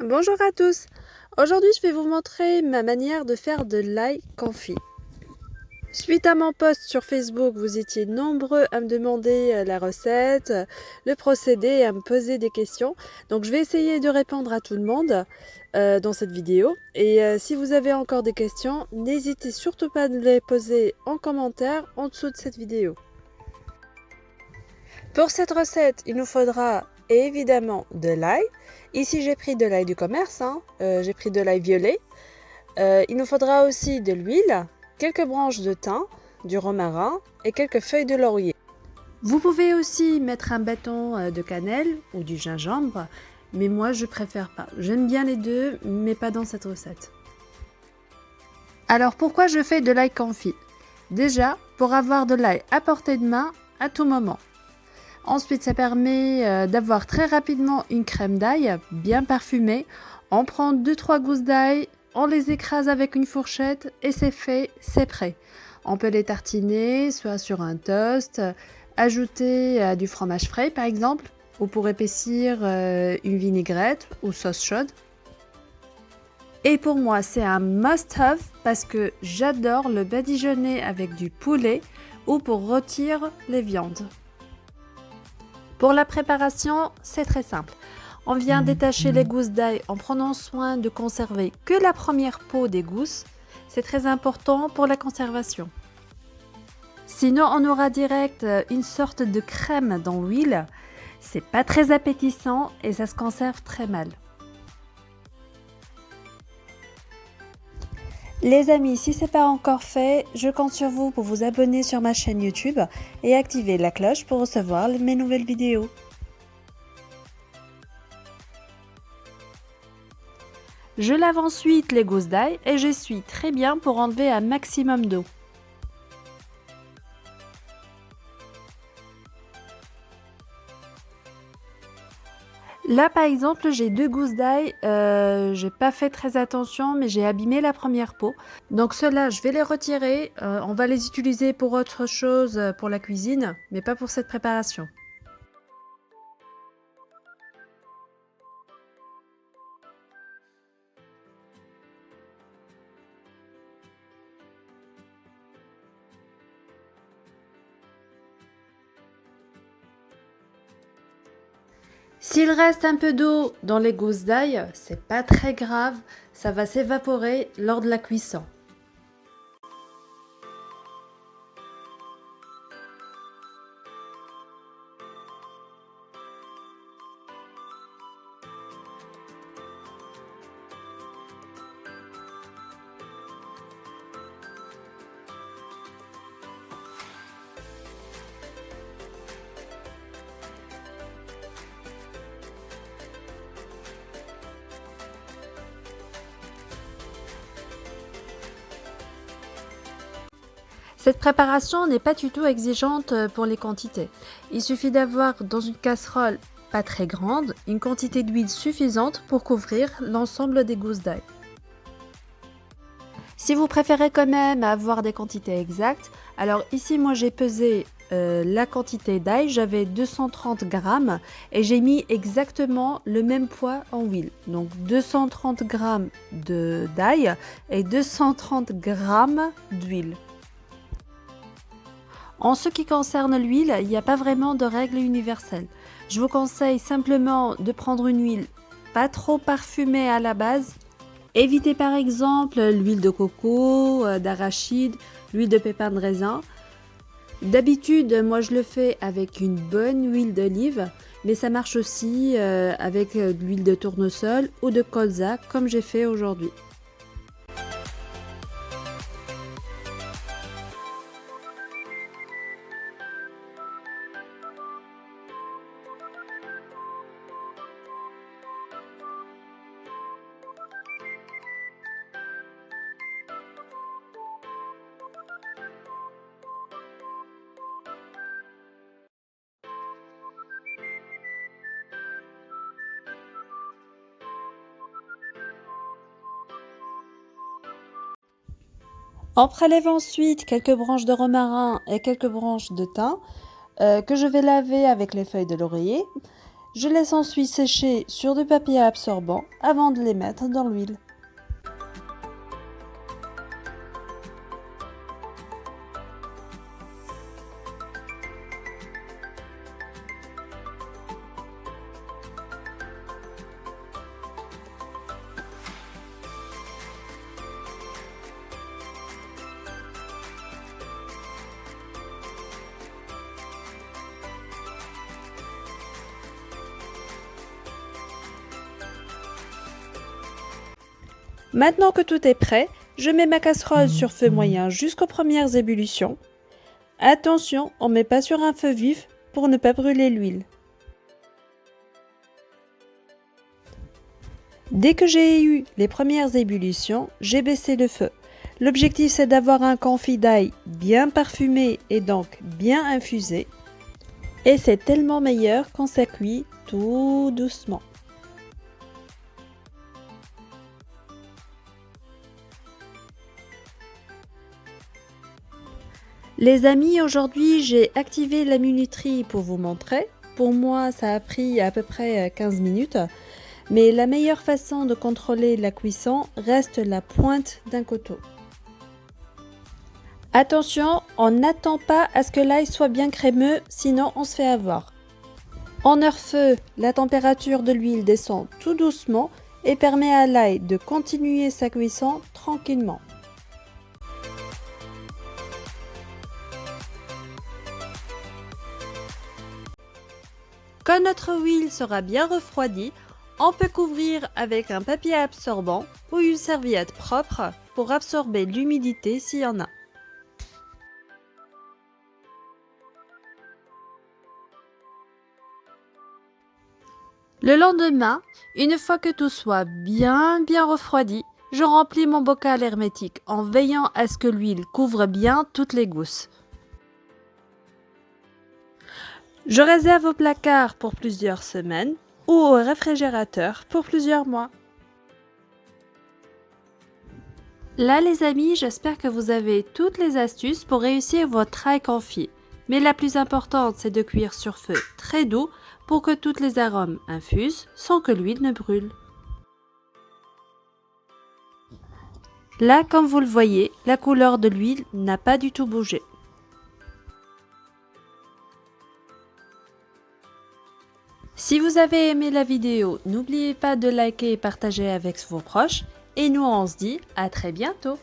Bonjour à tous. Aujourd'hui, je vais vous montrer ma manière de faire de l'ail confit. Suite à mon post sur Facebook, vous étiez nombreux à me demander la recette, le procédé et à me poser des questions. Donc, je vais essayer de répondre à tout le monde dans cette vidéo. Et si vous avez encore des questions, n'hésitez surtout pas à les poser en commentaire en dessous de cette vidéo. Pour cette recette, il nous faudra évidemment de l'ail. Ici, j'ai pris de l'ail du commerce, j'ai pris de l'ail violet. Il nous faudra aussi de l'huile, quelques branches de thym, du romarin et quelques feuilles de laurier. Vous pouvez aussi mettre un bâton de cannelle ou du gingembre, mais moi je préfère pas. J'aime bien les deux, mais pas dans cette recette. Alors pourquoi je fais de l'ail confit? Déjà, pour avoir de l'ail à portée de main à tout moment. Ensuite, ça permet d'avoir très rapidement une crème d'ail bien parfumée. On prend 2-3 gousses d'ail, on les écrase avec une fourchette et c'est fait, c'est prêt. On peut les tartiner, soit sur un toast, ajouter du fromage frais par exemple, ou pour épaissir une vinaigrette ou sauce chaude. Et pour moi, c'est un must-have parce que j'adore le badigeonner avec du poulet ou pour rôtir les viandes. Pour la préparation, c'est très simple. On vient détacher les gousses d'ail en prenant soin de conserver que la première peau des gousses. C'est très important pour la conservation. Sinon, on aura direct une sorte de crème dans l'huile. C'est pas très appétissant et ça se conserve très mal. Les amis, si ce n'est pas encore fait, je compte sur vous pour vous abonner sur ma chaîne YouTube et activer la cloche pour recevoir mes nouvelles vidéos. Je lave ensuite les gousses d'ail et j'essuie très bien pour enlever un maximum d'eau. Là par exemple j'ai 2 gousses d'ail, j'ai pas fait très attention mais j'ai abîmé la première peau. Donc ceux-là je vais les retirer, on va les utiliser pour autre chose, pour la cuisine, mais pas pour cette préparation. S'il reste un peu d'eau dans les gousses d'ail, c'est pas très grave, ça va s'évaporer lors de la cuisson. Cette préparation n'est pas du tout exigeante pour les quantités. Il suffit d'avoir dans une casserole pas très grande une quantité d'huile suffisante pour couvrir l'ensemble des gousses d'ail. Si vous préférez quand même avoir des quantités exactes, alors ici moi j'ai pesé la quantité d'ail, j'avais 230 grammes et j'ai mis exactement le même poids en huile. Donc 230 grammes d'ail et 230 grammes d'huile. En ce qui concerne l'huile, il n'y a pas vraiment de règle universelle. Je vous conseille simplement de prendre une huile pas trop parfumée à la base. Évitez par exemple l'huile de coco, d'arachide, l'huile de pépins de raisin. D'habitude, moi je le fais avec une bonne huile d'olive, mais ça marche aussi avec de l'huile de tournesol ou de colza comme j'ai fait aujourd'hui. On prélève ensuite quelques branches de romarin et quelques branches de thym que je vais laver avec les feuilles de laurier. Je laisse ensuite sécher sur du papier absorbant avant de les mettre dans l'huile. Maintenant que tout est prêt, je mets ma casserole sur feu moyen jusqu'aux premières ébullitions. Attention, on ne met pas sur un feu vif pour ne pas brûler l'huile. Dès que j'ai eu les premières ébullitions, j'ai baissé le feu. L'objectif c'est d'avoir un confit d'ail bien parfumé et donc bien infusé. Et c'est tellement meilleur quand ça cuit tout doucement. Les amis, aujourd'hui j'ai activé la minuterie pour vous montrer. Pour moi ça a pris à peu près 15 minutes. Mais la meilleure façon de contrôler la cuisson reste la pointe d'un couteau. Attention, on n'attend pas à ce que l'ail soit bien crémeux, sinon on se fait avoir. En heure feu, la température de l'huile descend tout doucement et permet à l'ail de continuer sa cuisson tranquillement. Quand notre huile sera bien refroidie, on peut couvrir avec un papier absorbant ou une serviette propre pour absorber l'humidité s'il y en a. Le lendemain, une fois que tout soit bien refroidi, je remplis mon bocal hermétique en veillant à ce que l'huile couvre bien toutes les gousses. Je réserve au placard pour plusieurs semaines ou au réfrigérateur pour plusieurs mois. Là les amis, j'espère que vous avez toutes les astuces pour réussir votre ail confit. Mais la plus importante, c'est de cuire sur feu très doux pour que tous les arômes infusent sans que l'huile ne brûle. Là, comme vous le voyez, la couleur de l'huile n'a pas du tout bougé. Si vous avez aimé la vidéo, n'oubliez pas de liker et partager avec vos proches. Et nous, on se dit à très bientôt.